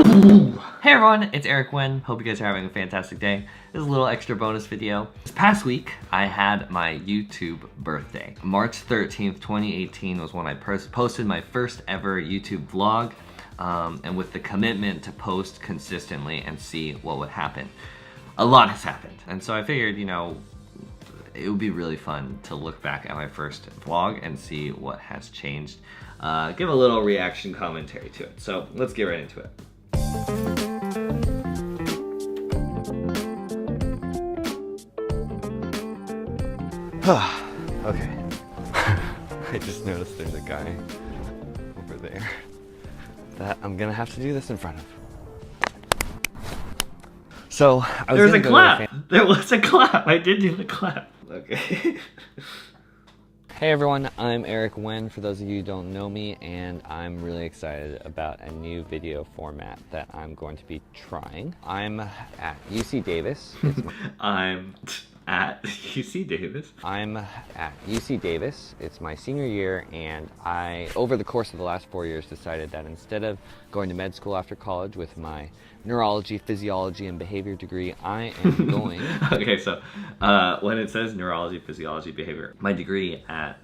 Hey everyone, it's ericwen. Hope you guys are having a fantastic day. This is a little extra bonus video. This past week, I had my YouTube birthday. March 13th, 2018 was when I posted my first ever YouTube vlog, and with the commitment to post consistently and see what would happen. A lot has happened, and so I figured, you know, it would be really fun to look back at my first vlog and see what has changed. Give a little reaction commentary to it. So let's get right into it. Okay. I just noticed there's a guy over there that I'm gonna have to do this in front of. So there's a clap. There was a clap. I did do the clap. Okay. Hey everyone, I'm ericwen for those of you who don't know me, and I'm really excited about a new video format that I'm going to be trying. I'm at UC Davis. I'm at UC Davis. I'm at UC Davis. It's my senior year, and I, over the course of the last 4 years, decided that instead of going to med school after college with my neurology, physiology, and behavior degree, I am going... Okay, so when it says neurology, physiology, behavior, my degree at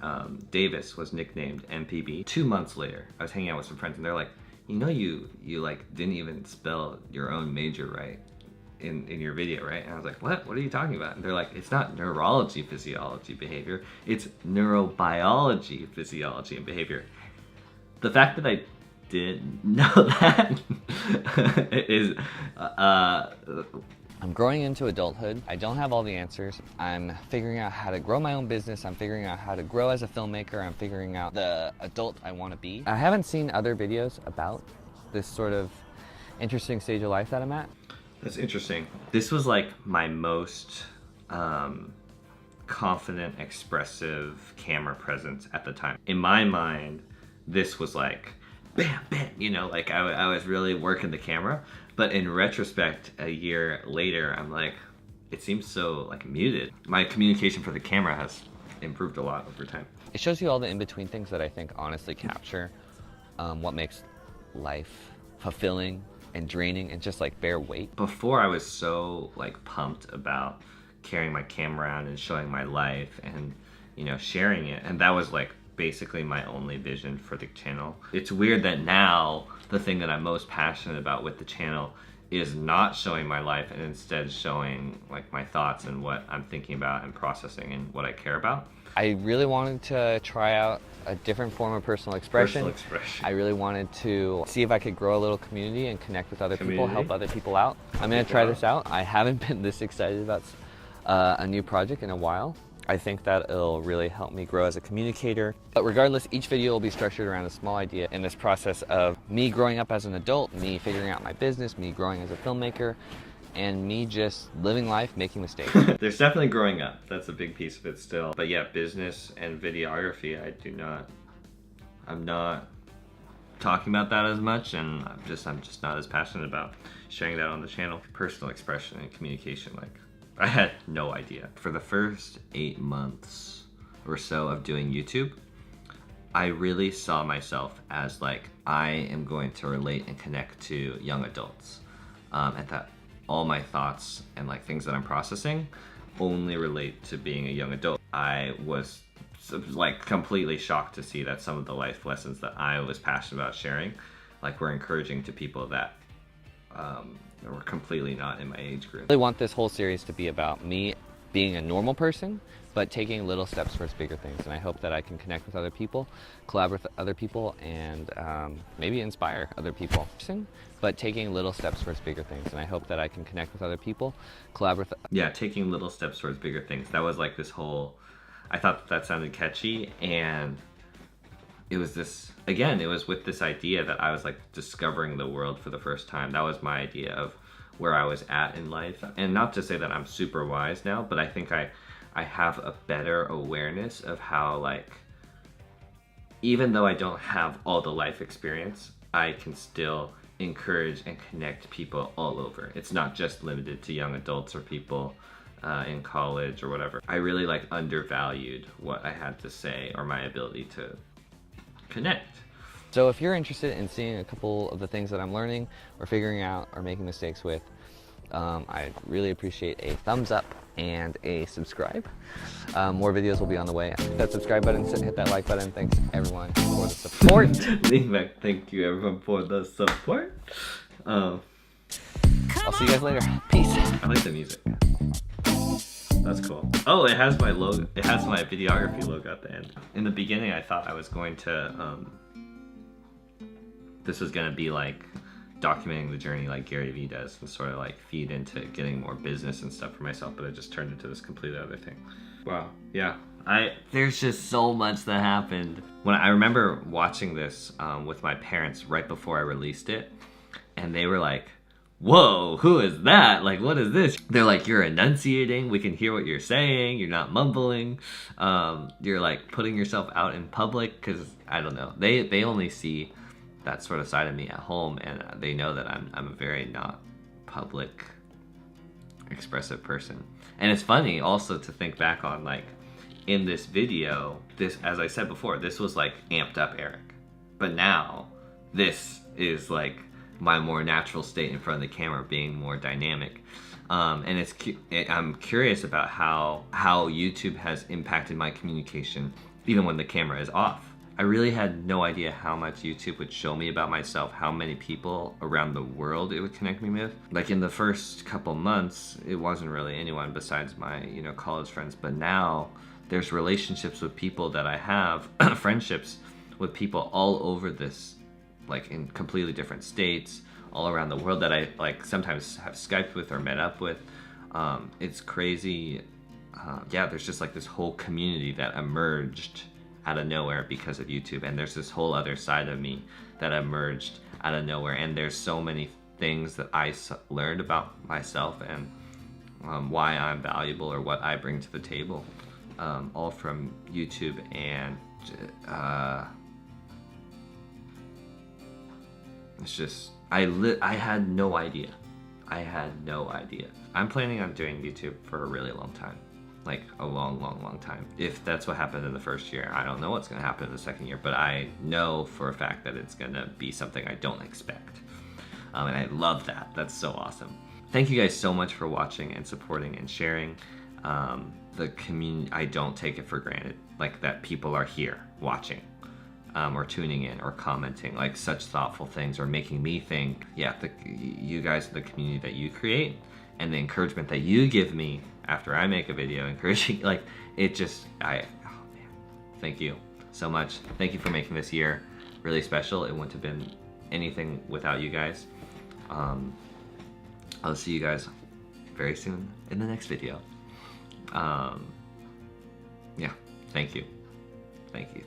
Davis was nicknamed MPB. 2 months later, I was hanging out with some friends, and they're like, you know, you like didn't even spell your own major right in your video, right? And I was like, what are you talking about? And they're like, it's not neurology, physiology, behavior, it's neurobiology, physiology, and behavior. The fact that I didn't know that is I'm growing into adulthood. I don't have all the answers. I'm figuring out how to grow my own business. I'm figuring out how to grow as a filmmaker. I'm figuring out the adult I want to be. I haven't seen other videos about this sort of interesting stage of life that I'm at. That's interesting. This was like my most confident, expressive camera presence at the time. In my mind, this was like, bam, bam, you know, like I was really working the camera. But in retrospect, a year later, I'm like, it seems so like muted. My communication for the camera has improved a lot over time. It shows you all the in-between things that I think honestly capture what makes life fulfilling and draining and just like bear weight. Before, I was so like pumped about carrying my camera around and showing my life and, you know, sharing it. And that was like basically my only vision for the channel. It's weird that now the thing that I'm most passionate about with the channel is not showing my life and instead showing like my thoughts and what I'm thinking about and processing and what I care about. I really wanted to try out a different form of personal expression. I really wanted to see if I could grow a little community and connect with other people, help other people out. I'm gonna try this out. I haven't been this excited about a new project in a while. I think that it'll really help me grow as a communicator. But regardless, each video will be structured around a small idea in this process of me growing up as an adult, me figuring out my business, me growing as a filmmaker, and me just living life, making mistakes. There's definitely growing up. That's a big piece of it still. But yeah, business and videography, I'm not talking about that as much, and I'm just not as passionate about sharing that on the channel. Personal expression and communication, like, I had no idea. For the first 8 months or so of doing YouTube, I really saw myself as like, I am going to relate and connect to young adults. And that all my thoughts and like things that I'm processing only relate to being a young adult. I was like completely shocked to see that some of the life lessons that I was passionate about sharing, like, were encouraging to people that were completely not in my age group. I really want this whole series to be about me being a normal person, but taking little steps towards bigger things. And I hope that I can connect with other people, collaborate with other people, and maybe inspire other people. But taking little steps towards bigger things. And I hope that I can connect with other people, collaborate with... Yeah, taking little steps towards bigger things. That was like this whole... I thought that sounded catchy, and it was this, again, it was with this idea that I was like discovering the world for the first time. That was my idea of where I was at in life. And not to say that I'm super wise now, but I think I have a better awareness of how, like, even though I don't have all the life experience, I can still encourage and connect people all over. It's not just limited to young adults or people in college or whatever. I really undervalued what I had to say or my ability to connect. So if you're interested in seeing a couple of the things that I'm learning or figuring out or making mistakes with, I'd really appreciate a thumbs up and a subscribe. More videos will be on the way. Hit that subscribe button, hit that like button. Thanks everyone for the support. Lean back, thank you everyone for the support. I'll see you guys later. Peace. I like the music. That's cool. Oh, it has my logo. It has my videography logo at the end. In the beginning, I thought I was going to, this was gonna be like documenting the journey like Gary Vee does and sort of like feed into getting more business and stuff for myself, but it just turned into this completely other thing. Wow, yeah. There's just so much that happened. When I remember watching this with my parents right before I released it, and they were like, whoa, who is that? Like, what is this? They're like, you're enunciating, we can hear what you're saying, you're not mumbling, you're like putting yourself out in public, because I don't know, they only see that sort of side of me at home, and they know that I'm a very not public expressive person. And it's funny also to think back on, like, in this video, this, as I said before, this was like amped up Eric, but now this is like my more natural state in front of the camera, being more dynamic. And I'm curious about how YouTube has impacted my communication even when the camera is off. I really had no idea how much YouTube would show me about myself, how many people around the world it would connect me with. Like in the first couple months, it wasn't really anyone besides my, you know, college friends. But now there's relationships with people that I have, friendships with people all over this, like in completely different states, all around the world, that I like sometimes have Skyped with or met up with. It's crazy. Yeah, there's just like this whole community that emerged out of nowhere because of YouTube, and there's this whole other side of me that emerged out of nowhere, and there's so many things that I learned about myself and why I'm valuable or what I bring to the table, all from YouTube. And it's just, I had no idea. I'm planning on doing YouTube for a really long time. Like a long time. If that's what happened in the first year, I don't know what's gonna happen in the second year, but I know for a fact that it's gonna be something I don't expect. And I love that. That's so awesome. Thank you guys so much for watching and supporting and sharing. The community, I don't take it for granted, like that people are here watching, or tuning in or commenting, like such thoughtful things, or making me think. Yeah, you guys, the community that you create and the encouragement that you give me after I make a video encouraging, like, it just, oh man, thank you so much. Thank you for making this year really special. It wouldn't have been anything without you guys. I'll see you guys very soon in the next video. Yeah, thank you. Thank you.